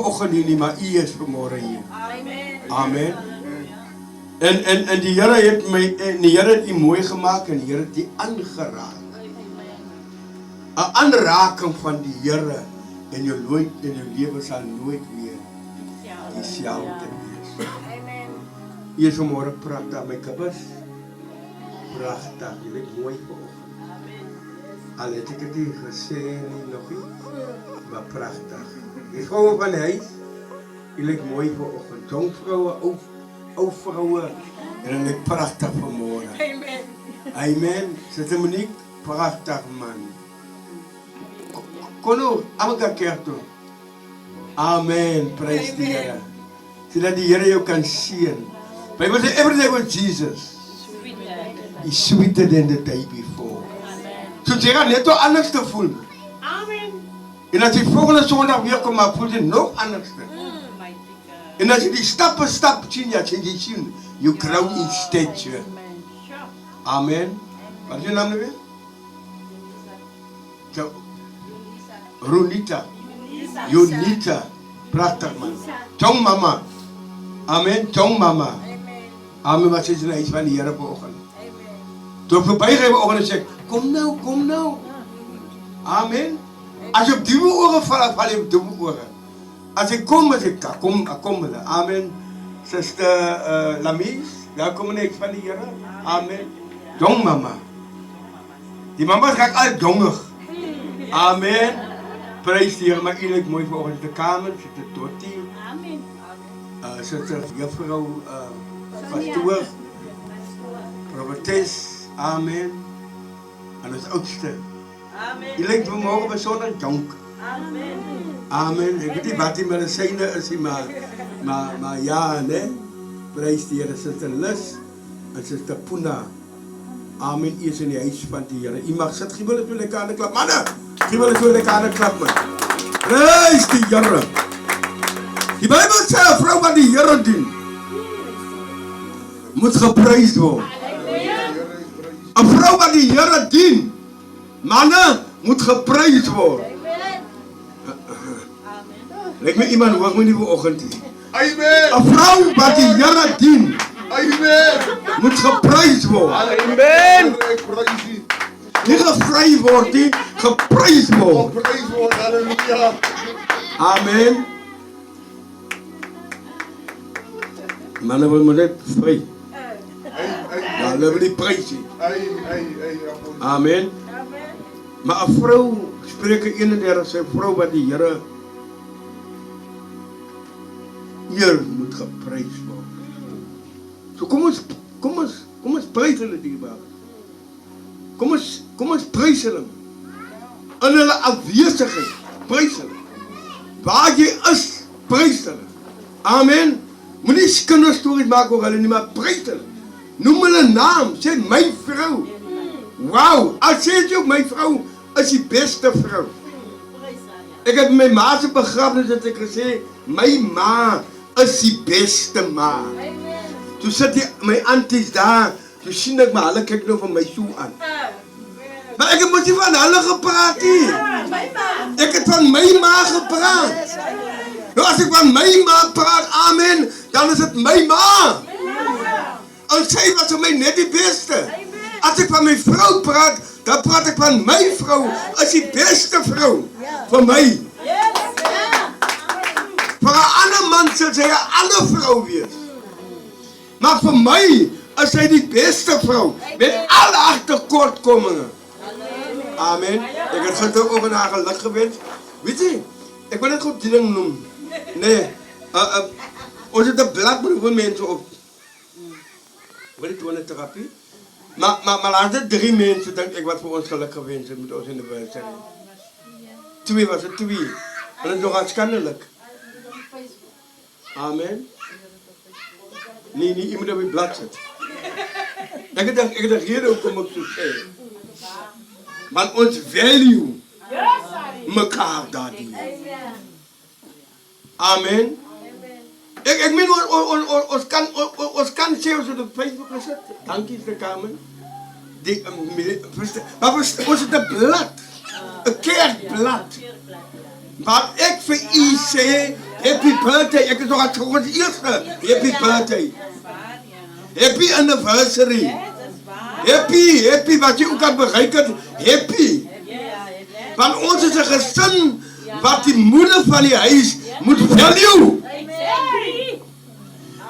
vanoggend hier nie, maar u is vanmorgen hier. Amen. En die Here het my, en die Here het u mooi gemaakt en die Here het u aangeraak. 'n Aanraking van die Here in jou lewe sal nooit weer dieselfde wees. U is vanmorgen pragtig, my kibbers. Pragtig, jy lyk mooi vanoggend. Al het ek het nie gesê nie nog nie, maar pragtig. Die vrouwen van die huis, jy lyk mooi vanoggend. Jong vrouwen, ou vrouwen, en dan lyk pragtig vanmorgen. Amen. Sister Monique, pragtig man. Kono, amaka kerk toe. Amen. Praise die Here. Zodat die Here jou kan sien. Bible says every day with Jesus is sweeter than the day before. So jy gaan net anders te voel. Amen. En as jy volgende Sondag weer kom, maar voel jy nog anders. En as jy die stap sien, ja, jy sien, you grow in stature. Amen. Wat is jou naam nou weer? So, Ronita. Jonita. Prachtig man. Jong mama. Amen. Jong mama. Amen. Wat sê jy nou iets van die Here vanoggend? Toe ek voorbij ga vanoggend en sê, kom nou. Amen. As jy op die oren val jy op die oren. As ek kom, kom. Amen. Sister Lamies, welkom in iets van die Here. Amen. Jong mama. Die mama's raak al jongig. Amen. Prijs die Here, maar eerlijk mooi vanoggend in de kamer, zit de Dottie. Amen. Zit er juffrouw pastoor, profetes. Amen. En als oudste. Amen. Je lijkt vanmorgen bij zo'n jonk. Amen. Amen. Ik weet niet wat die medicijnen is, maar ja, nee. Prijs die Here, Sister Lis en Sister Puna. Amen. Is in die huis van die Here. Je mag zitten, geef wel eens lekker aan de klap. Mannen, geef wel eens lekker aan de klap, man. Prijs die Here. Die Bijbel zegt, vrouw wat die Here dient, moet geprijsd worden. Een vrouw wat die Here dient, mannen, moet geprijsd worden. Lijkt me iemand, hoor me niet vanochtend. Amen. Een vrouw wat die Here dient, Amen. moet geprijsd worden. Amen. Niet gevrijd wordt, die geprijsd wordt. Halleluja. Amen. Mannen wil me net vrij. Ja, we hebben die prijs zien. Amen. Maar een vrouw, spreken 31, een vrouw wat die Here hier moet geprijsd worden. So kom ons prijs hulle die Bijbel. Kom ons prijs hulle. In hulle afwesigheid, prijs hulle. Waar jy is, prijs hulle. Amen. Moenie kinderstories maak oor hulle nie, maar prijs hulle. Noem hulle naam, sê my vrou. Wauw, as sê jy ook my vrou is die beste vrou. Ek het my ma se begrafenis het ek gesê, my ma is die beste ma. Toe sit die, my aunties daar, toe sien ek maar hulle kyk nou van my so aan. Maar ek het mos nie van hulle gepraat nie. Ek het van my ma gepraat. Nou as ek van my ma praat, amen, dan is het my ma. En sy was vir my net die beste. As ek van my vrou praat, dan praat ek van my vrou as die beste vrou vir my. Vir 'n ander man sal sy 'n ander vrou wees. Maar vir my is sy die beste vrou met alle agterkortkominge. Amen. Ek het gister ook na geluk gewens. Weet jy, ek wil net goed die ding noem. Nee, ons het 'n blad met hoeveel mense op. Wil ik doen een therapie? Maar laat 3 mensen, denk ik, wat voor ons geluk gewend zijn met ons in de wereld zijn. 2 was het, 2. En dat is nogal schandelijk. Amen. Nee, je moet op je blad zetten. Ik dacht hier ook om op te zeggen. Maar ons value, mekaar daar die. Amen. Ik meen, ons kan zelfs op Facebook gezet. Dank je, de Kamer. Maar ons het een blad. Een kerkblad. Wat ik voor u zeg, Happy birthday. Ek is nog aan het eerste. Happy birthday. Happy anniversary. Happy wat jy ook al bereik het. Happy. Want ons is 'n gesin wat die moeder van die huis moet value.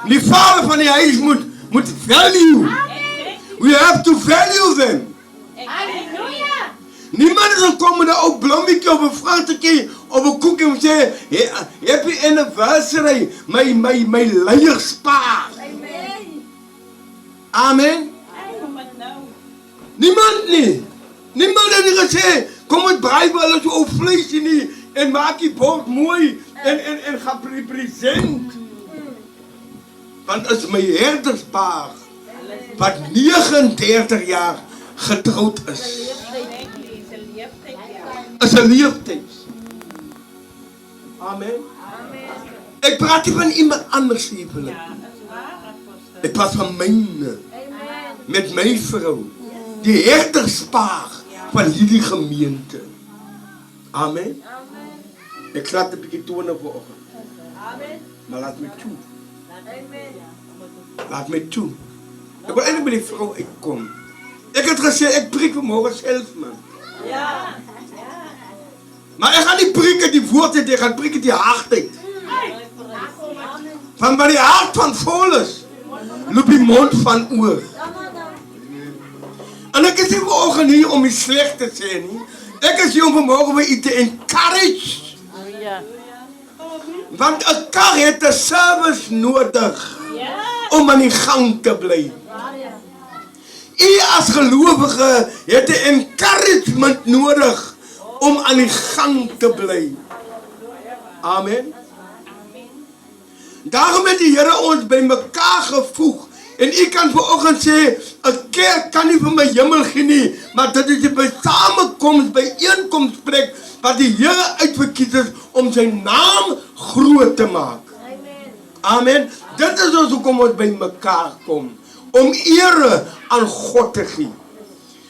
Die vader van die huis moet value. We have to value them. Niemand is gekom met 'n ou blommetjie of 'n vrugtetjie of 'n koekie en sê happy anniversary my leierspa. Amen. Niemand het nie gesê kom met braai wel so ou vleisie nie en maak die bord mooi en gaan represent. Want is my herderspaar wat 39 jaar getroud is. Is 'n leeftyd. Amen. Ek praat nie van iemand anders lieveling. Ek praat van myne. Met my vrou. Die herderspaar van hierdie gemeente. Amen. Ek laat 'n bietjie tone vanoggend. Amen. Maar laat my toe. Laat my toe. Ek wil eintlik by die vrou uitkom. Ek het gesê ek preek vanmôre self man. Ja. Maar ek gaan nie preek uit die woord uit, ek gaan preek uit die hart uit. Van waar die hart van vol is, loop die mond van oor. En ek is nie vanoggend hier om die sleg te sê nie. Ek is hier om vanmôre by u te encourage. Want 'n kar het 'n service nodig om aan die gang te bly. U as gelowige het 'n encouragement nodig om aan die gang te bly. Amen. Daarom het die Here ons by mekaar gevoeg. En u kan vanoggend sê 'n kerk kan nie vir my hemel gee nie, maar dit is 'n samekoms by einkomsplek wat die Here uitverkies is om sy naam groot te maak. Amen. Dit is ons hoekom ons by mekaar kom, om ere aan God te gee.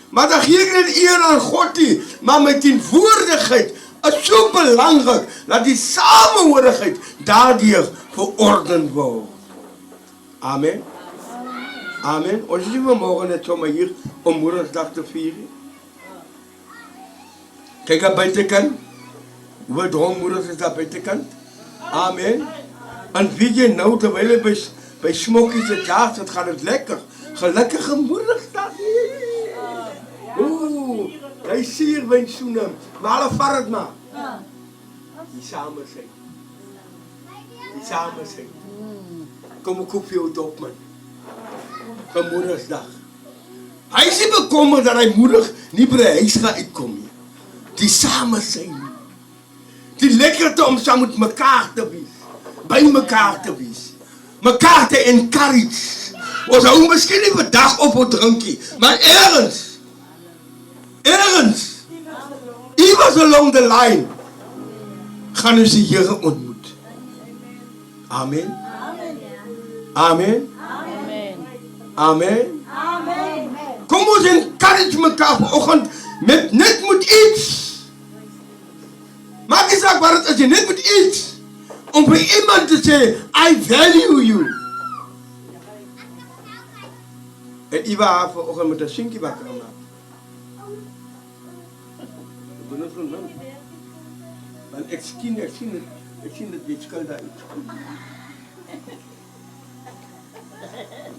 Maar dan gee ek net eer aan God nie, maar my teenwoordigheid is so belangrik dat die samehorigheid daardeur verorden word. Amen. Amen. Ons is nie vanmorgen net sommer hier om Moedersdag te vier. Kijk aan buitenkant. Hoe droom moeders is daar buitenkant. Amen. En wie jy nou terwyl jy by Smokkie se kaart, het gaat het lekker. Gelukkige Moedersdag. Oeh, hy suurwyn soene. Maar hulle vat het maar. Die samen zijn. Die samen zijn. Kom ek koop vir jou dop man. Van Moedersdag. Hy is nie bekommer dat hy moedig nie by die huis gaan uitkom nie. Die samen zijn. Die lekkerte om saam met mekaar te wees. By mekaar te wees. Mekaar te encourage. Ons hou miskien nie vir dag op of drinkie, maar ergens. Iewers along the line gaan ons die Here ontmoet. Amen. Amen. Amen. Kom ons encourage mekaar vanoggend met net met iets. Maak nie saak wat het is, jy net met iets. Om vir iemand te sê, I value you. En Iwa haar vanoggend met 'n sinkie wakker gemaak. Want ek sien dit jy skuld daar iets.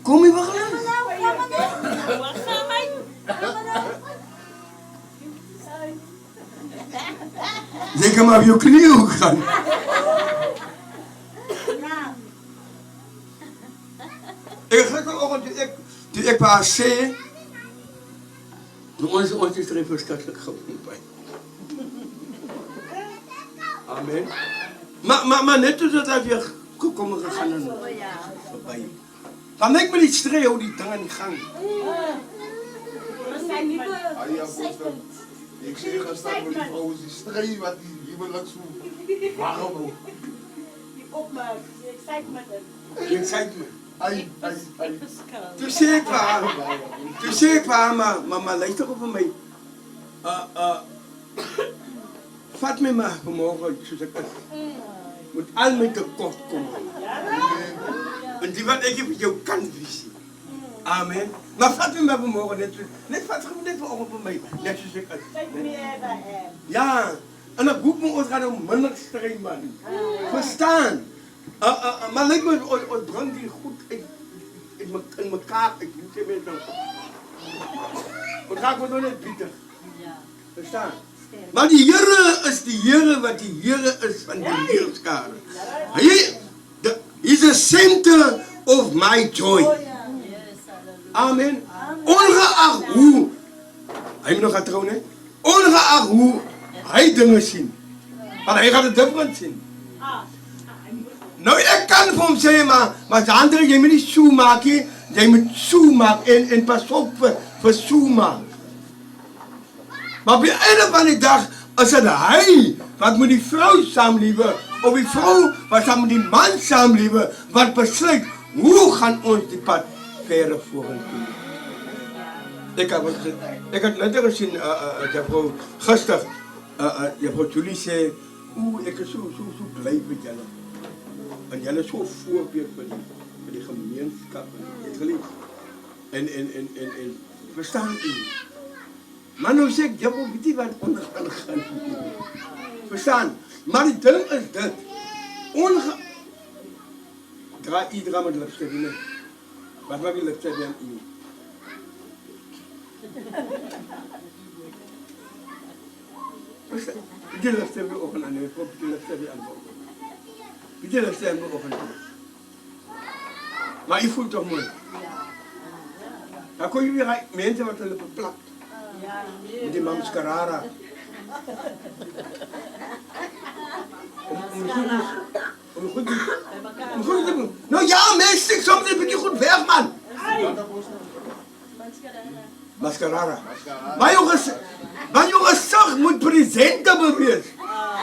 Kom jy wacht nou? Jy kan maar op jou knie ook gaan. Ek het vanoggend toe ek vir haar sê, ons is er verskrikkelijk gewoon by. Amen. Maar net toe dat hy weer kom en gegaan en voorbij. Dan ek met die stree hou die ding aan die gang. Ik zie je gaan staan met die vrouw, is die stree wat die huwelijk zo warm ook. Die opmaak, die excitement. Die excitement. Ai. Toe sê ek vir haar, maar luister op vir my. Vat my maar vanmorgen soos ek is. met al mijn tekortkomingen. En die wat ik op jou kan visie. Amen. Maar vat me maar vanmorgen net vat me net vanochtend voor mij. Net zoals ik ja. En dan roep me ons gaan om minder streng man. Verstaan? Maar lijkt me ons brengt die goed in elkaar. Ik moet je met nou. Wat ga ik me nog net bieden? Verstaan? Maar die Here is die Here wat die Here is van die heerskare. Hij is the center of my joy. Amen. Ongeacht hoe, hij moet nog gaan trouwen, hè? Ongeacht hoe hij dingen ziet. Want hij gaat het different zien. Nou, ik kan voor hem zeggen, maar de andere, jij moet niet zoe maken. Jij moet zoe maken en pas op voor zoe maken. Maar op het einde van de dag is het hij wat met die vrouw samenleven. Of die vrouw wat met die man samenleven. Wat besluit, hoe gaan ons die pad verder vorentoe. Ik had net gezien, juffrouw Gustig, juffrouw Julie zei, ik is zo blij met jullie. En jullie is zo voorbeeld voor die gemeenschap. En verstaan u? Maar nu zeg ik, juffrouw, weet je wat onder kan gaan? Verstaan? Maar die ding is dit. Draai iedereen met lipstick in. Wat maak je lipstick aan u? Die lipstick weer ogen aan u. Die lipstick weer aan u. Die lipstick weer ogen aan u. Maar je voelt toch mooi? Dan kon je weer mensen wat hun lippen plakt. Met die mascarara. Om goed te doen. Nou ja, mensen, soms een beetje goed weg, man. Mascarara. Maar je gezicht moet presentable wees.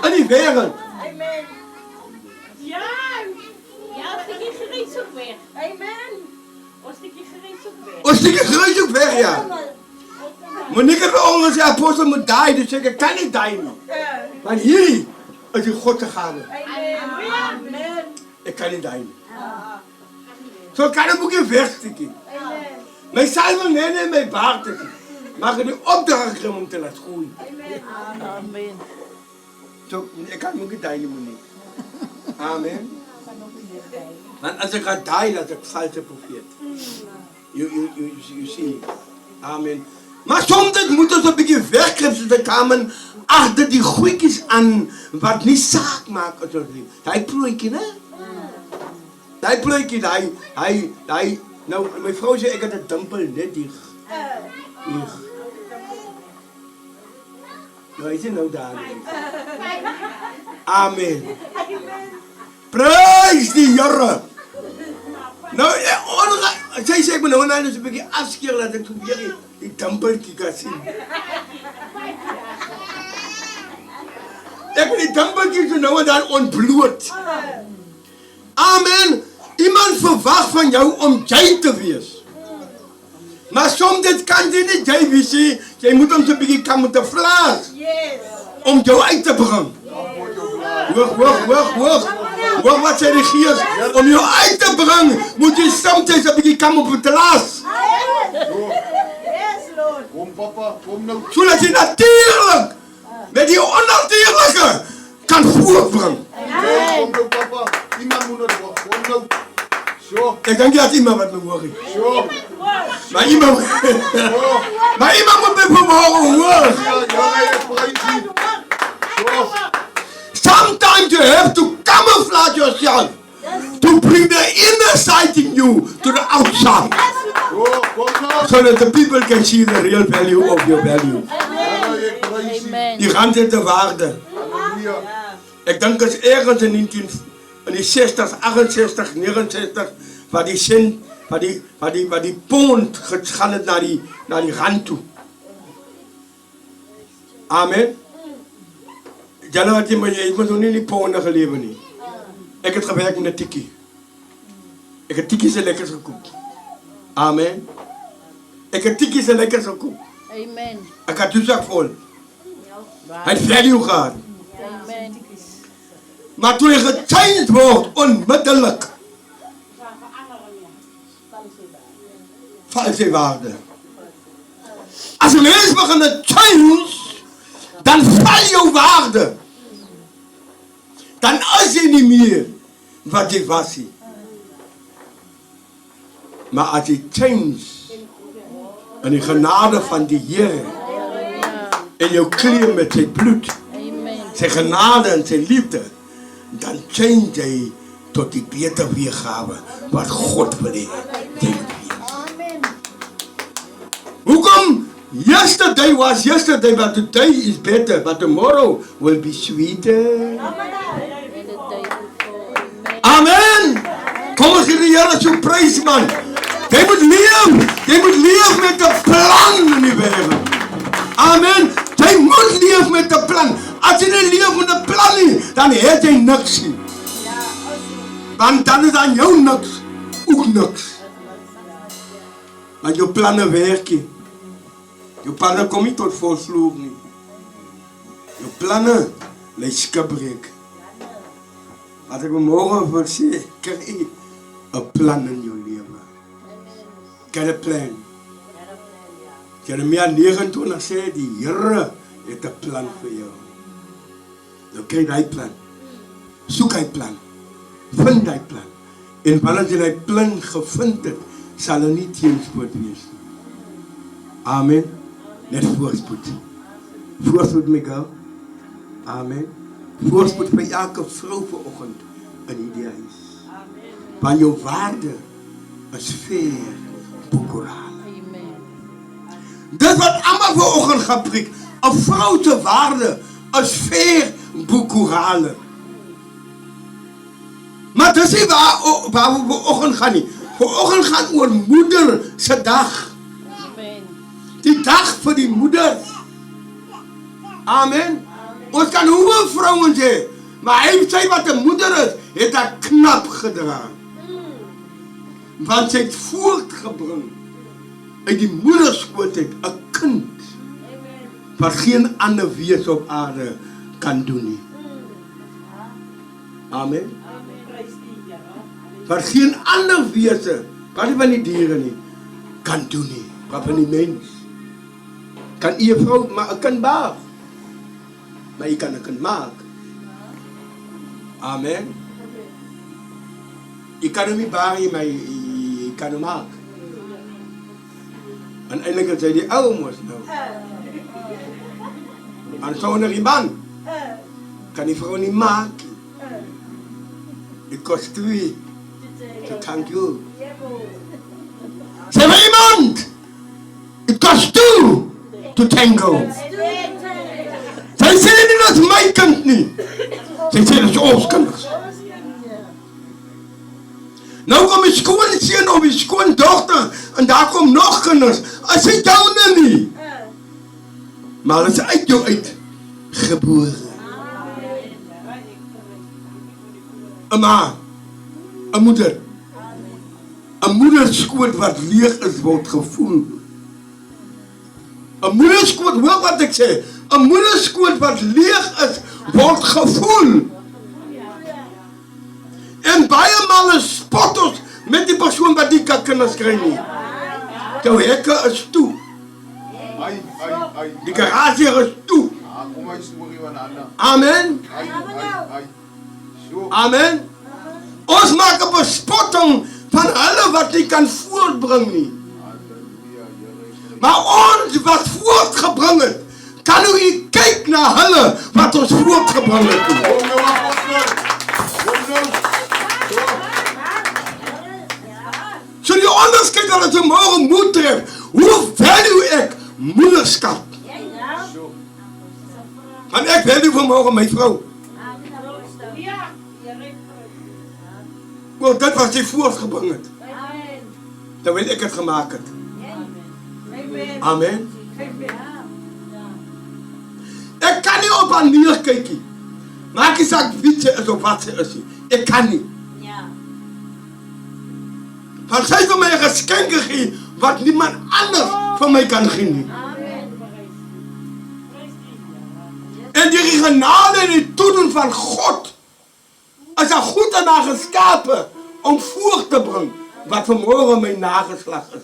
In die wereld. Amen. Ja, een stukje gereedzoek weg. Amen. Een stukje gereedzoek weg. Een stukje gereedzoek weg, ja. Maar niet dat ons de apostel moet die, dus ik kan niet die. Maar hier is die God te gaan. Amen. Ik kan niet die. Zo kan ik ook een wegstikken. Mijn salve nee en mijn baard. Maar ik heb de opdracht gekregen om te laten groeien. Amen. Zo, ik kan ook niet die niet. Amen. Want als ik ga die, dat is ik valse profeet. You see. Amen. Maar soms moet ons een beetje wegkrijgen te komen achter die goedjes aan wat niet zaak maakt. Dat plooitje, hè? Dat plooitje, hij, nou, mijn vrouw zei, ik had de dumpel net dicht. Hier. Nou, hij zit nou daar. Amen. Prijs die Here. Nou, zij zei, ik ben nou dus een beetje afskeer, dat ik weer die dumpeltje kan zien. Ik heb die dumpeltje zo nou en dan ontbloot. Amen. Iemand verwacht van jou om jy te wees. Maar soms dit kan jy niet jy wees. Jy moet ons een beetje komen te vlaas. Om jou uit te brengen. Wacht, wat zei de geest? Om jou uit te brengen, moet je soms een beetje komen op het laas. Kom papa, kom nou. Zodat je natuurlijk met die onnatuurlijke kan voortbrengen. Kom nou papa, iemand moet het wachten. Kom nou. Zo. Ik denk dat iemand wat me hoort. Zo. Maar iemand moet me vanmorgen horen. Sometimes you have to camouflage yourself to bring the inner side in you to the outside. So that the people can see the real value of your value. Die gaan zitten waarde. Ik denk dat ergens in die 60, 68, 69, waar die zin, waar die pond gaan het naar die rand toe. Amen. Jij wat je maar je moet nog niet die ponden geleven niet. Ik heb gewerkt met een tikkie. Ik heb tikkie zo lekker gekookt. Amen. Ik heb tikkie zo lekker gekookt. Amen. Ik had toezak vol. Hij heeft value gehad. Amen. Maar toe jy gechanged word, onmiddellik, val sy waarde. As 'n mens begin te change, dan val jou waarde. Dan is jy nie meer wat jy was nie. Maar as jy change in die genade van die Here en jou kleer met sy bloed, sy genade en sy liefde, dan change jy tot die beter weergawe wat God wil hê jy moet wees. Hoekom? Yesterday was yesterday, but today is better, but tomorrow will be sweeter. Amen. Kom ons gee die Here so prys, man. Jy moet leef met 'n plan in die wêreld. Amen. Jy moet leef met 'n plan. As jy nie leef met 'n plan nie, dan het jy niks nie. Want dan is aan jou niks, ook niks. Maar jou planne werk nie. Jou planne kom nie tot volvloer nie. Jou planne lê skibreek. Wat ek môre wil sê, kry 'n plan in jou lewe. Get a plan. Jeremia 29 sê die Here het 'n plan vir jou. Nou kry jy plan. Soek hy plan. Vind hy plan. En wanneer jy die plan gevind het, sal er nie teenspoed wees nie. Amen. Net voorspoed. Voorspoed my girl. Amen. Voorspoed vir elke vrou vanoggend in hierdie huis. Want jou waarde is ver boekoraal. Dit wat almal vanoggend gaan preek, 'n vrou se waarde is ver boekoraal. Maar dis nie waar we vanoggend gaan nie. Vanoggend gaan oor moeder se dag. Die dag vir die moeders. Amen. Ons kan hoeveel vrouens hê, maar hy sê wat 'n moeder is, het hy knap gedra. Want sy het voortgebring uit die moederskoot uit 'n kind wat geen ander wees op aarde kan doen nie. Amen. Wat geen ander wese, wat nie van die diere nie, kan doen nie. Wat van die mens. Kan jy 'n vrou maar 'n kind baar? Maar jy kan 'n kind maak. Amen. Jy kan hom nie baar nie, maar jy kan hom maak. En eintlik sê die ou mos nou. En sonder die man kan die vrou nie maak. Dit kost 2. To thank you. Sê maar iemand! It costs 2 to tango. Sy sê nie dat is my kind nie. Sy sê dat is ons kinders. Nou kom die skoonseun of die skoondogter en daar kom nog kinders. As hy joune nie. Maar as hy uit jou uit gebore. 'n ma, 'n moeder. 'n moederskoot wat leeg is word gevoel. 'n moederskoot, hoor wat ek sê, 'n moederskoot wat leeg is word gevoel. En baie male spot ons met die persoon wat die kinders kry nie. Jou hekke is toe. Die garage is toe. Amen. Amen. Ons maak 'n bespotting van hulle wat nie kan voortbring nie. Maar ons wat voortgebring het, kan u kyk na hulle wat ons voortgebring het. So die onderskeid dat het môre moet tref. Hoe value ek moederskap? Want ek value vanmôre my vrou. Want dit wat sy voortgebring het. Dan wil ek het gemaak het. Amen. Ek kan nie op haar neerkyk nie. Maak nie saak wie sy is of wat sy is nie. Ek kan nie. Want sy het vir my 'n geskenk gegee wat niemand anders vir my kan gee nie. En die genade en die toedoen van God is daar goed en haar geskapen om voort te brengen wat vanmorgen mijn nageslag is.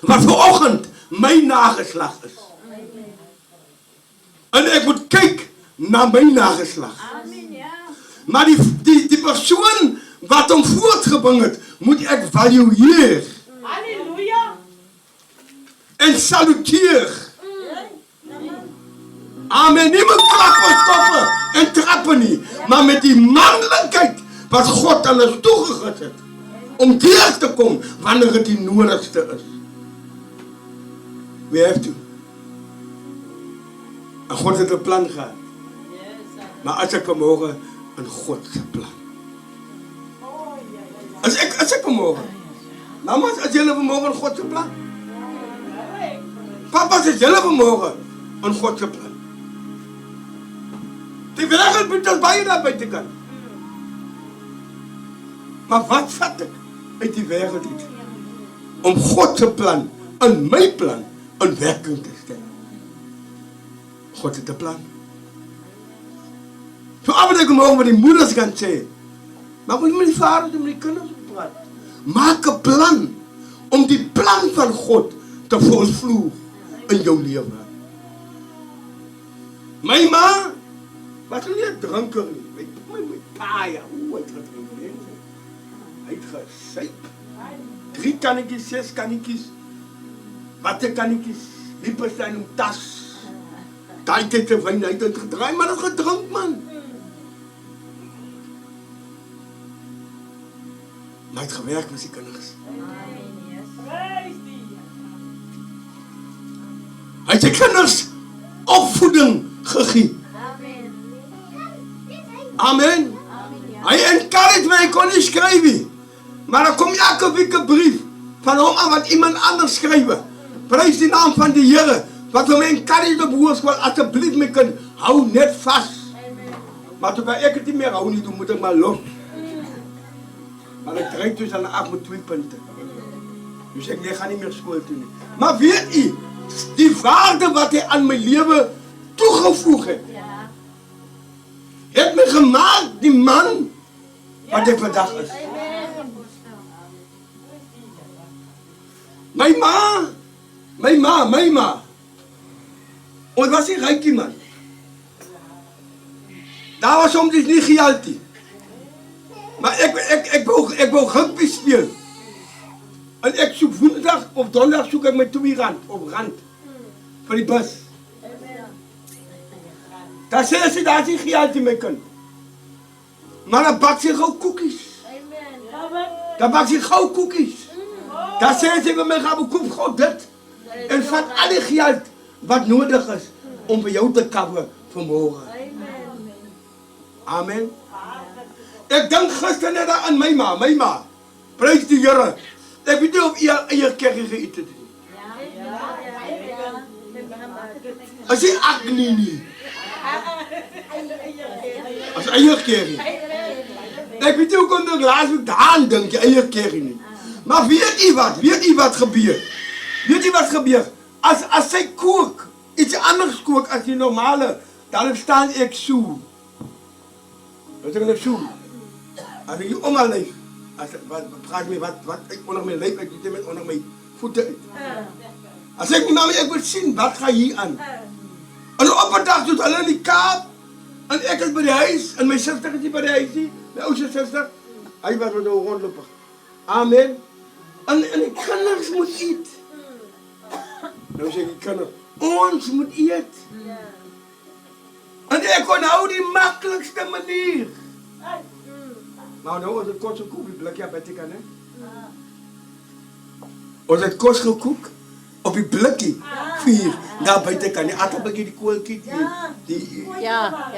Wat vanochtend mijn nageslag is. En ik moet kijken naar mijn nageslag. Maar die persoon wat hem voortgebracht heeft, moet ik valueren. Halleluja. En saluteer. Amen. Niet met klappen, stoppen en trappen niet. Maar met die mannelijkheid wat God aan ons toegezet heeft. Om terug te komen wanneer het die nodigste is. Wie heeft u? En God heeft een plan gehad. Maar als ik vanmorgen een Godse plan. Als ik vanmorgen. Mama's, als jullie vanmorgen een Godse plan. Papa's, als jullie vanmorgen een Godse plan. Die wereld moet ons bij je naar buiten kan. Maar wat vat ik uit die wereld niet? Om Godse plan en mijn plan in werking te stellen. God heeft een plan. Zo af en toe morgen met die moeders gaan zeggen. Maar moet je met die vaders en met die kinderen praten. Maak een plan. Om die plan van God te volvoeren in jouw leven. Mijn ma was niet een dranker. Mijn pa, ja. Hoe heeft gedronken? Hij heeft gezeep. 3 kannetjes, 6 kannetjes. Waterkannetjes. Liepen zijn een tas. Daar tijd de wijn uit het gedraaid, maar dat gedronken, man. Maar het gewerkt met die kinders. Hij heeft de kinders opvoeding gegeven. Amen. Hij encouraged mij, ik kon niet schrijven. Maar dan komt elke week een brief van hem aan wat iemand anders schrijven. Prijs de naam van de Heer. Wat we mij encouraged op broerschool, alsjeblieft me kunnen. Hou net vast. Maar toen ik het niet meer hou niet, toen moet ik maar los. Maar ik krijg dus aan de 8 met 2 punten. Dus ik ga niet meer school doen. Maar weet u, die waarde wat hij aan mijn leven toegevoegd heeft. Heeft me gemaakt, die man, wat ik vandaag is. Mijn ma. En was een rijke man. Daar was soms niet geld. Maar ik wou rugby spelen. En ik zoek woensdag of donderdag zoek ik met 2 rand op rand. Voor die bus. Daar zeggen ze daar geen geld mee kunnen. Maar dan bak ze gauw koekjes. Dan bak ze gauw koekjes. Daar zeggen ze bij mij, gaan we koop gauw dit. En vat alle geld wat nodig is om bij jou te kappen vanmorgen. Amen. Ik denk gisteren net aan mijn ma. Prijs de Heer. Ik weet niet of je eier kerk gegeten hebt. Als je acne niet. Als eier kerk. Ik weet niet hoe ik laatst week aan denk, je eier kerk niet. Maar weet je wat gebeurt? Als zij kook, iets anders kook als die normale, dan sta ik zo. Dat is een zo. Als ik je oma leef, vraag me wat ik onder mijn lijf, ik doe met onder mijn voeten uit. Als ik me nou, ik wil zien, wat ga je hier aan? En op een dag doet alleen die kaap, en ik is bij de huis, en mijn zuster is hier bij de huis, mijn oudste zuster, hij was met een rondloper. Amen. En de kinders moeten eten. Nou zeg ik, kinderen, ons moet eten. En ik kon nou die makkelijkste manier. Maar nou was het kort zo koek, die blikje bij te kunnen. Was het kort gekoekt op die blikje, 4, daar bij te kunnen. Achter een beetje die koolkje, die... Ja.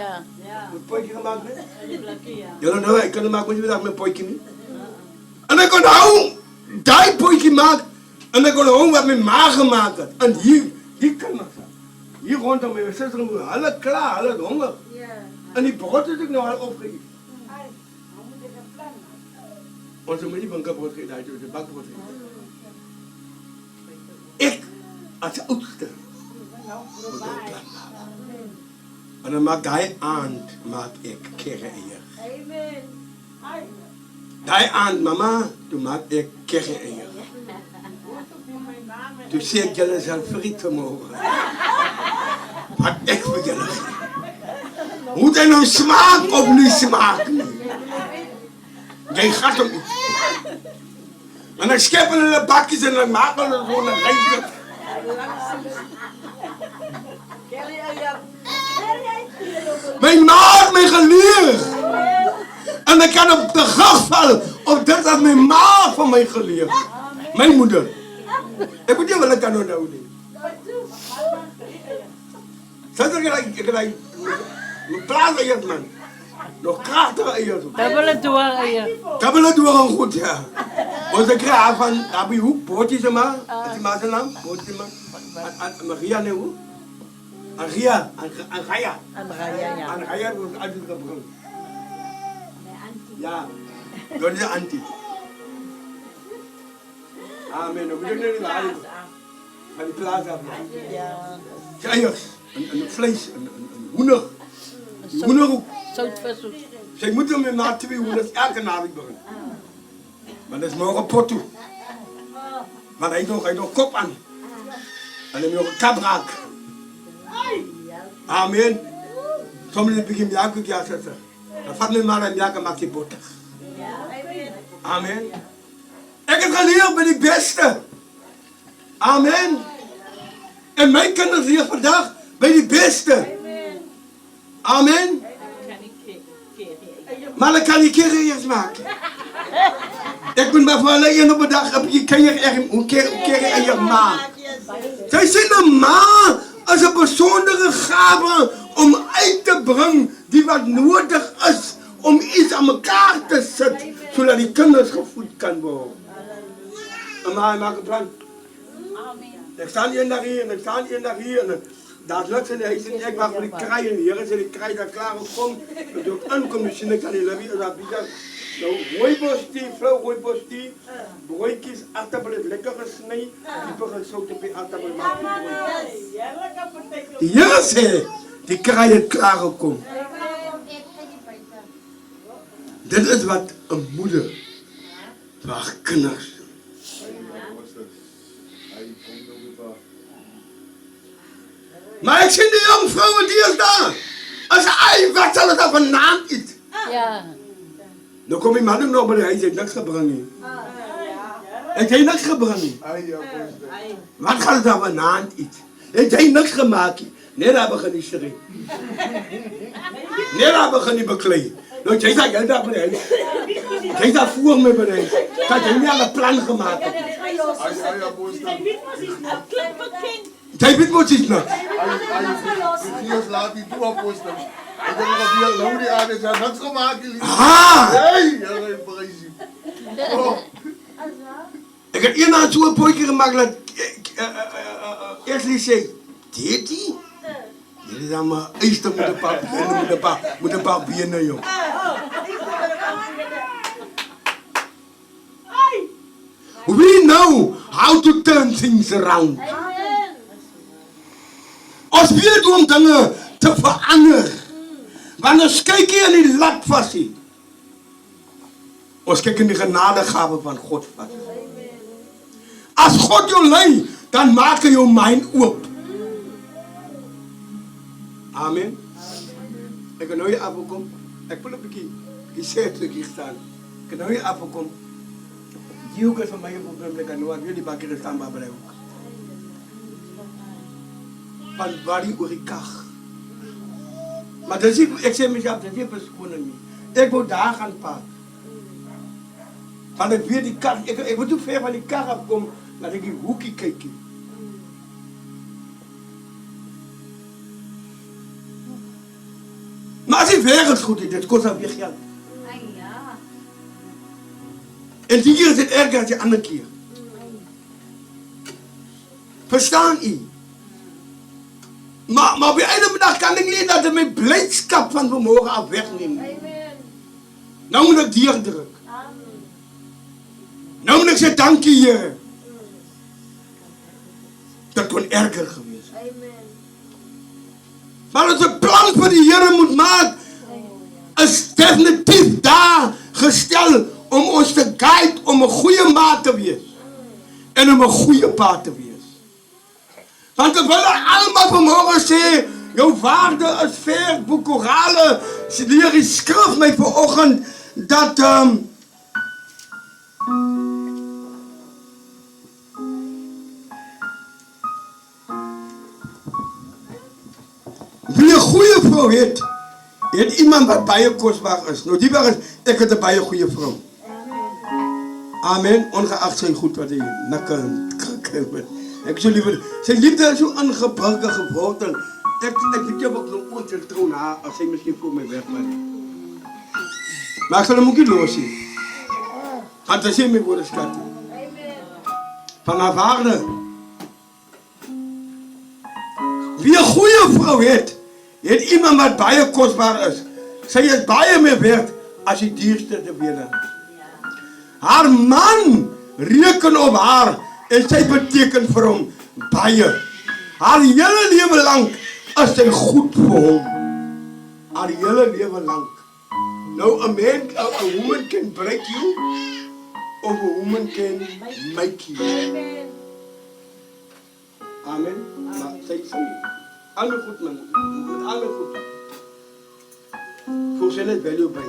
Met potje gemaakt, hè? Ja, nou, ik kan het maken, maar je met potje niet. En ik kon nou die potje maken. En ik kon gewoon wat met maag maken. En hier kan ik dat. Hier rondom mijn zuster, alle klaar, alle honger. En die brood is ik nou al opgegeten. Onze meneer van kapot gegeten, hij heeft de bakbrood gegeten. Ik, als oudste, moet een plan maken. En dan maak die aand, maak ik kere-eier. Amen. Ai. Die aand, mama, toen maak ik kere-eier. Toen zei ik, jullie zijn friet vanmorgen. Wat ik voor jullie. Moet hij nou smaak of niet smaken? Jij gaat hem niet. En dan scheppen we de bakjes en dan maken we er gewoon een rijtje. Mijn ma had mij geleerd. En ik kan op de graf vallen. Of dat had mijn ma van mij geleerd. Mijn moeder. Ik moet je wel lekker nog doen. Zet er gelijk. Mijn plaats eerst, man. Nog krachtiger eerst. Dubbele door hier. Dubbele door goed, ja. Onze graaf van Abi Hoek, Poortje ze maar. Wat is maar zijn naam? Poortje maar. Maria, nee hoe? Angaya. Ja. Angaya wordt uitgebracht. Ja, door de anti. Amen. We moeten nu naar van die plaza. Ja. Eiers, een vlees, een hoender. Hoenderhoek. Zoutverzoek. Zij moeten met na 2 hoenders elke naweek beginnen. Maar dat is morgen pot toe. Maar hij heeft nog kop aan. En hij heeft nog een kabraak. Amen. Sommigen beginnen jaken ja zetten. Dan vat men maar een jaken maakt hij boter. Amen. Ik heb geleerd bij de beste. Amen. En mijn kinderen hier vandaag bij de beste. Amen. Maar dan kan je keren maken. Ik ben maar voor alleen op een dag op je keren en je maken. Zij zijn een ma als een bijzondere gave om uit te brengen die wat nodig is om iets aan elkaar te zetten, zodat die kinderen gevoed kan worden. En maar hij maakt een plan. Ik sta hier naar hier en ik sta hier naar hier. En dat lukt en hij zegt, ik mag voor die krijgen hier. En die krijg dat klaar op komt. En toen ik aankom, misschien kan hij laten. Dat is nou, rooibos die, broodjes, aardappelen lekker gesneden, dieper gezouten bij aardappelen maken. Die Heer zei, die krijgen klaar op komt. Dit is wat een moeder voor haar kinders. Maar ik zie die jonge vrouwen die is daar. Als hij wat zal het dan vanavond iets? Ja. Dan kom je man nog bij de huis, hij heeft niks gebracht. Hij heeft niks gebracht. Wat gaat het dan vanavond iets? Hij heeft niks gemaakt. Nee, daar begin je schreeuwen. Nee, daar begin je bekleeden. Nou, jij zei geld daar bij de huis. Jij zei voer mee bij de huis. Dat hij niet aan een plan gemaakt. Jij weet wat is nou? Dios laat die toe apostel. Ik heb nog een heel lang aan het zijn niks gemaakt. Ah! Hey, ja, precies. Oh. Ik heb hier nou zo'n pootje gemaakt dat eerst zei, Titi? Jullie zijn maar eerst moet een paar bieren, joh. We know how to turn things around. Als we doen dingen te veranderen. Want als kijk je in die lat vast. Als kijk in die genadegave van God vast. Als God jou leidt, dan maak je jouw mind op. Amen. Ik kan nou je afkomen. Ik wil een beetje hier staan. Ik kan nou je afkomen. Die ook is van mij een probleem. Ik kan nou jullie bakken staan bij mij ook. Van waar die oor ik kach. Maar dat zie ik zeg mezelf, dat is gewoon niet. Ik wil daar gaan pakken. Want ik weet die kach, ik moet zo ver van die kach afkomen, dat ik die hoekje kijk. Maar als die wereld goed is, dat kost al weer geld. En die keer is het erger dan de andere keer. Verstaan u? Maar op je einde dag kan ik niet dat het mijn blijdschap van vanmorgen af wegneemt. Nou moet ik dier drukken. Nou moet ik zeggen, dank je, Heer. Dat kon erger geweest. Maar als 'n plan vir die Here moet maak, is definitief daar gestel om ons te guide om 'n goeie maat te wees en om 'n goeie pa te wees. Want terwyl almal vanmôre sê jou waarde is ver, boekorale, leer die skrif my vanoggend dat wie 'n goeie vrou het iemand wat baie kosbaar is. Nou die waar is, ek het 'n baie goeie vrou. Amen. Ongeag sy goed wat hy nikke gekry het. Ek sou liever, sy liefde is so aangebroken gewortel. Ek weet jy wat nog ooit vertrou na as sy miskien voor my weg was. Maar ek sal hom ook nie los nie. Want as jy my woorde skat. Van haar waarde. Wie 'n goeie vrou het iemand wat baie kosbaar is. Sy is baie meer werd as die dierste te wele. Haar man reken op haar en sy beteken vir hom baie. Haar hele lewe lank is sy goed vir hom. Haar hele lewe lank. Nou a woman can break you of a woman can make you. Amen. Maar sy alle goed man, met alle goed. Voor sy net value by.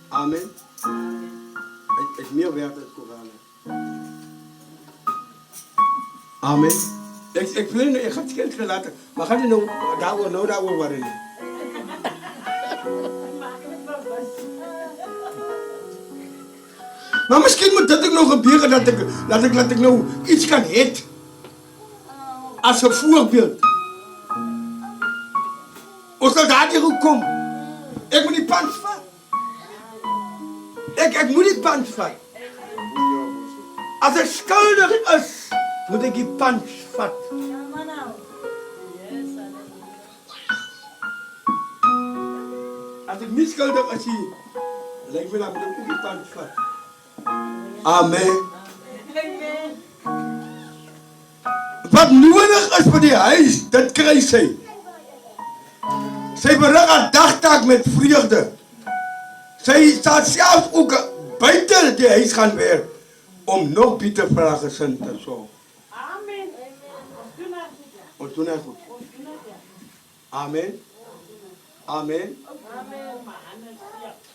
Amen. Het is meer werd as Korane. Amen. Ek wil nie, ek gaan het kind gelaten, maar gaan jy nou daaroor worry nie. Maar miskien moet dit ook nog gebeur dat ek nou iets kan het. As 'n voorbeeld. Ons sal daar hier kom. Ek moet die pans vat. Ek moet die pans vat. As ek skuldig is, moet ek die pans vat. As ek nie skuldig is, lyk my dan moet ek ook die pans vat. Amen. Wat nodig is vir die huis, dit kry sy. Sy berig haar dagtaak met vreugde. Sy sal selfs ook buite die huis gaan werk om nog beter vir haar gesin te sorg. Amen. Ons doen het goed. Amen. Amen.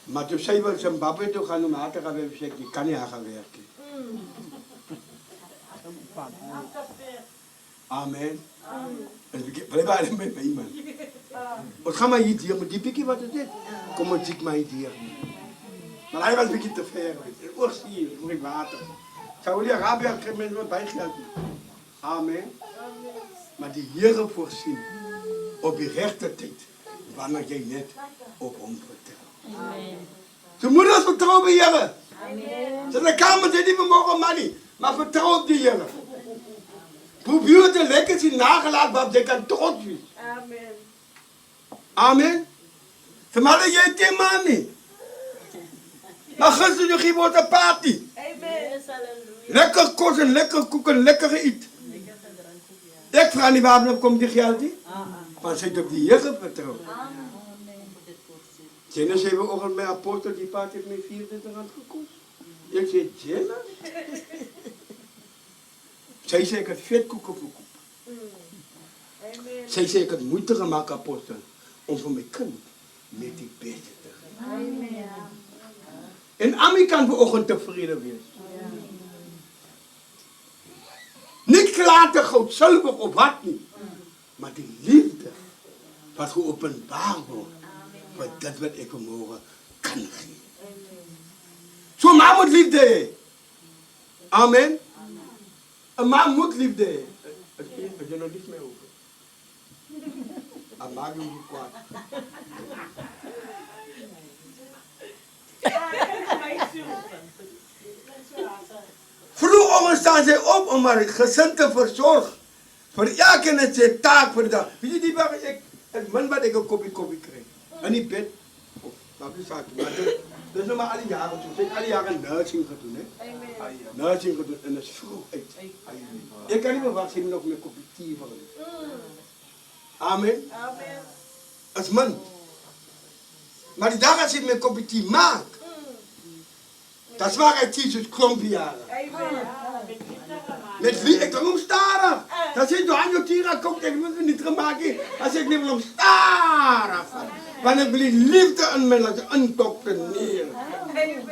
Maar toe sy wil Zimbabwe toe gaan om haar te gaan werk, sê ek, die kan nie haar gaan werk nie. Amen. Blijf maar met my man. Ons gaan maar hier dier, met die bietjie wat het is, kom ons ziek maar hier. Maar hy was bietjie te ver, oors hier, voor die water. Saudi-Arabië krijgt men wat bijgeld. Amen. Maar die Here voorzien op die regte tijd, wanneer jy net op hom vertrouw. Amen. So moet ons vertrouw op die Here. Amen. So die kamer sê nie vermogen man nie, maar vertrouw op die Here. Probeer te lekker zien nagelaat wat jy kan trots wees. Amen. Amen. Vermaak jy het die man nie. Maar gister jy geef ons 'n party. Amen. Lekker kos en lekker koek en lekker eet. Ek vra nie waarom kom die geld nie. Want sy het op die Here vertrou. Amen. Jenna sê we oggend my apostel die party het my R24 gekos. Ek sê Jenna. Sy sê ek het vetkoeke verkoop. Sy sê ek het moeite gemaak apostel om vir my kind met die beste te gee. Amen. En Ami kan vanoggend tevrede wees. Nie klaar te goud, silwer of wat nie. Maar die liefde wat geopenbaar word vir dit wat ek vanmôre kan gee. So maar moet liefde hê. Amen. 'n man moet liefde hê. As jy nou lief mee hoor. 'n man moet nie kwaad. Vroeg staan sy op om haar gesin te versorg. Vir elkeen het sy taak vir die dag. Weet jy die dag ek min wat ek 'n koppie kry. In die bed. Of wat is dit? Dis nou maar al die jare toe. Sy het al die jare nursing gedoen, hè? Amen. Nursing gedoen en is vroeg uit. Ek kan nie verwag sy moet nog met koppie tee vir hulle. Amen. Amen. As man. Maar die dag als je mijn kopje thee maakt, dat is waar hij t-shirt klompje jaren. Amen. Met wie? Ik kan hem staren. Dat zit door aan je tira komt, ik moet me niet gaan maken. Als ik niet wil hem staren. Want ik wil die liefde in mij laten indoctrineren. Amen.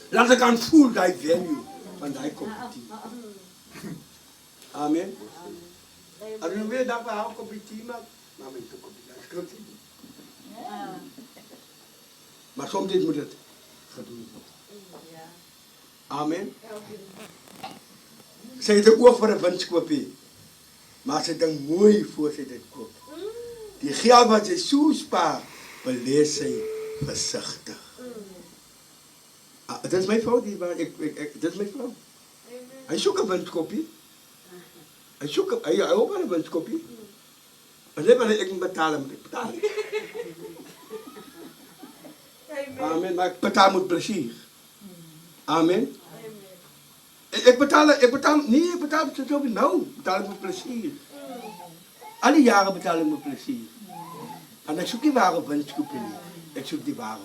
Laat ik aan voelen dat ik value van die kopje thee. Amen. Als je weer dat we een kopje thee maakt, maar met een kopje thee, dat is niet. Maar soms moet het gedaan. Amen. Sy het ook vir 'n winskopie. Maar sy dink mooi voor sy dit koop. Die geld wat sy so spaar, belees sy versigtig. Dit is my vrou, dit is my vrou. Hy soek 'n winskopie. Hy ook 'n winskopie. En dit wat ek moet betaal, moet ek betaal. Amen, maar ik betaal met plezier. Amen. Ik betaal het zo nou. Ik betaal het met plezier. Alle jaren betaal ik met plezier. En ik zoek die ware winskoepie niet. Ik zoek die ware.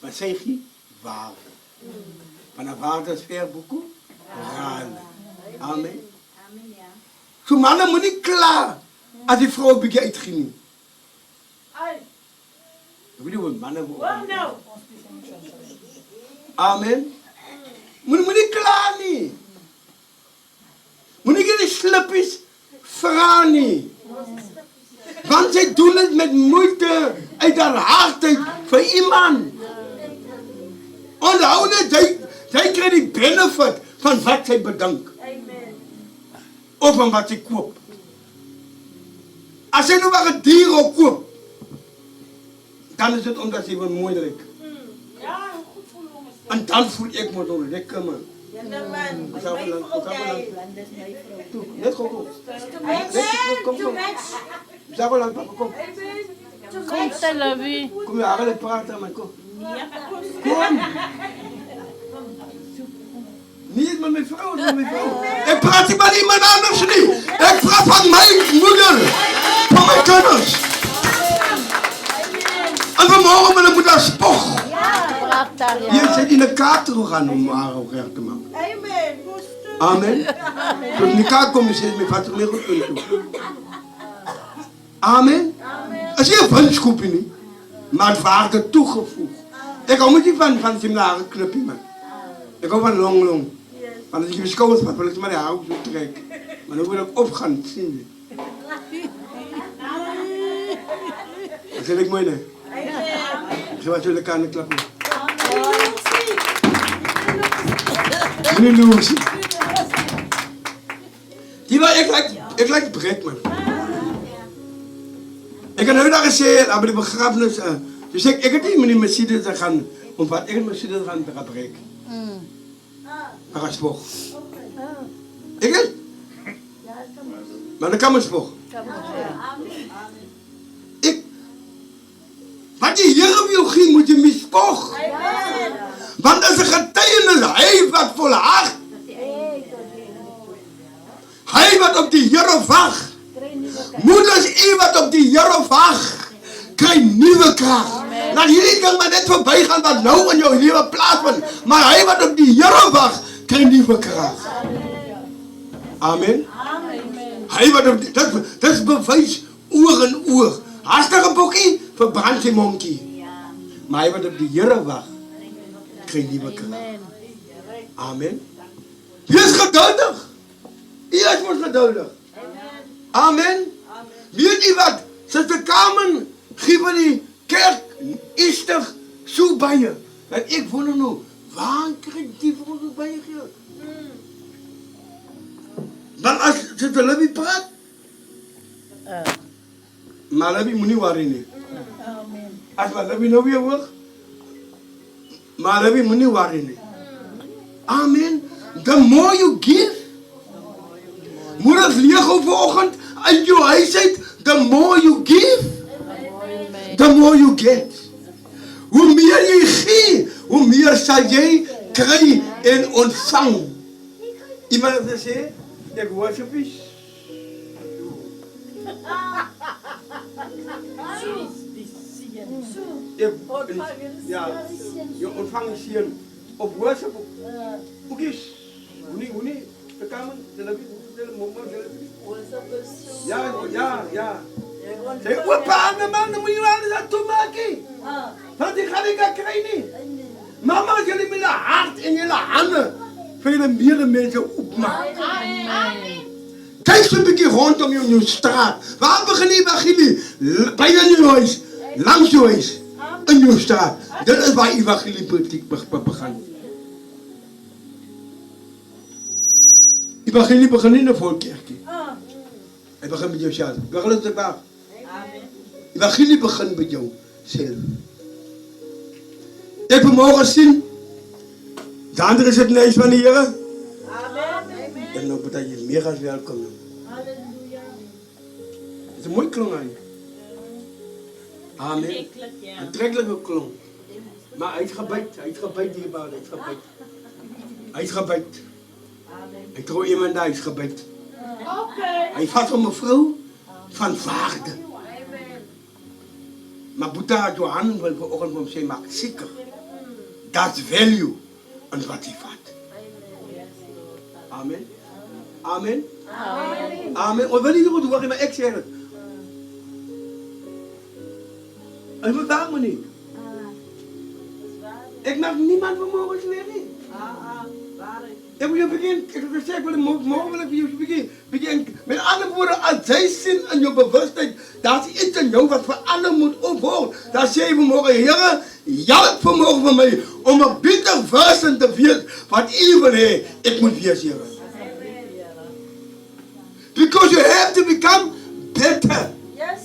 Maar zeg je? Ware. Van een ware is verboeken. Raan. Amen. Zo mannen moet niet klaar. Als die vrouw begint uitgingen. Ik weet niet wat mannen worden. Amen. Moet niet klaar niet. Moet niet die slippies vragen niet. Want zij doen het met moeite uit haar hart voor iemand. Onthoud het, zij krijgt die benefit van wat zij bedankt. Of van wat zij koopt. Als zij nu maar een dier ook koopt, dan is het omdat ze me moeilijk. Ja, goed voelen. En dan voel ik me zo lekker, man. Ja, man. Net goed. Kom. Zeg maar lang, papa, kom. Kom, Tel Aviv. Kom je eigenlijk praten, man, kom. Kom. Niet met mijn vrouw, met mijn vrouw. Ik praat niet met iemand anders niet. Ik praat van mijn moeder, van mijn kinders. En vanmorgen met een moeder spog. Je zit in de kaart te gaan om haar ook recht te maken. Amen. Dus in de kaart kom je steeds met wat er meer goed in toe. Amen. Als je een winskoepje niet, maar het waarde toegevoegd. Ik hou niet van seminaren knupje, man. Ik hou van long. Want als ik je schouders pak, wil ik maar de haar ook zo trekken. Maar dan wil ik opgaan, zien je. Dat vind ik mooi, nee. Zo wat jullie elkaar klappen. Meneer Lucy. Die waar ik lijk breed, man. Ik heb nu daar gezegd, maar de begrafenis. Dus ik heb niet meneer Mercedes te gaan, omdat ik Mercedes gaan breken. Maar als volgt. Ik het? Maar dan kan het volgen. Wat je hier op je ging, moet je mispoog. Want dat is een getuigenis. Hij wat volhard. Hij wat op die Here wacht. Moeders, u wat op die Here wacht. Krijg nieuwe kracht. Laat jullie ding maar net voorbij gaan wat nou in jouw leven plaatsvindt. Maar hij wat op die Here wacht, krijgt nieuwe kracht. Amen. Hij wat op die, dat is bewijs oor en oor. Hartstikke boekie, verbrandt zijn monkie. Maar hij wat op die Here wacht, krijgt nieuwe kracht. Amen. Wees geduldig. Eerst wordt geduldig. Amen. Weet je wat? Zuster Carmen, geef me die kerk is toch zo bij je. En ik wonder nu, waar krijg die voor ons bij je geld? Want als Zuster Libby praat, maar Libby moet niet waarin. Als maar Libby nou weer wordt, maar Libby moet niet waarin. Amen. The more you give, moeders leeg overochtend in je huis zit, the more you give, the more you get. Hoe meer je geeft, hoe meer zal jij krijgen en ontvangen. Iemand heeft gezegd, ik worship is. Ja, je ontvangt hier op worship. Hoe is? Hoe niet? De kamer, de moment, ja. Zeg, opa, man, dan moet je wel eens aan toemaken. Want die ga ik krijgen. Mama, jullie met de hart in jullie handen. Vele meer mensen opmaken. Kijk zo'n beetje rondom je straat. Waar beginnen jullie? Bij je huis, langs je huis, in je straat. Dat is waar evangeliepolitiek begint. Evangelie begint in een volkerkje. Het begint met jezelf. Begint het erbij. Evangelie begint met jou zelf. Ik wil morgen zien. De andere is het neus van de Heer. En dan moet je meer als welkom. Het is een mooi klonk aan je. Amen. Een trekkelijke klonk. Maar hij is gebed dierbaar, hij is gebed. Ik trouw iemand daar, hij is gebed. Hij vat om een vrouw van waarde. Maar Boeta Johan wil vanochtend om zijn maakt zeker. Dat value en wat hij vat. Amen. Amen. Amen. Wat wil je doen? Wat maar ik zeg het. En wat daar maar niet. Ik mag niemand vanmorgen leren. Ik wil je beginnen. Ik wil zeggen, morgen wil ik je beginnen. Met andere woorden, als zij zien in je bewustheid, dat is iets in jou wat voor anderen moet ophouden. Dat zei vanmorgen, Heer, help vanmorgen van mij om een beter versen te vieren wat u wil hebben. Ik moet vieren. Because you have to become better. Yes.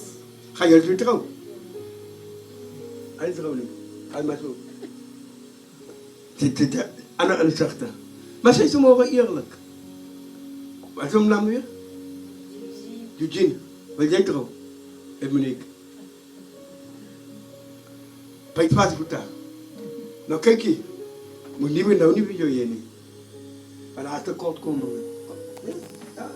Ga je het weer trouwen? Hij trouwt niet. Hij maar zo. Anna en zachte. Maar zijn ze morgen eerlijk? Wat is hem naam weer? Eugene. Wat jij trouw? En Monique. Bij het watervoet. Nou kijk je. Moet niet meer nou niet meer jou niet. Maar laat er kort komen. Ja,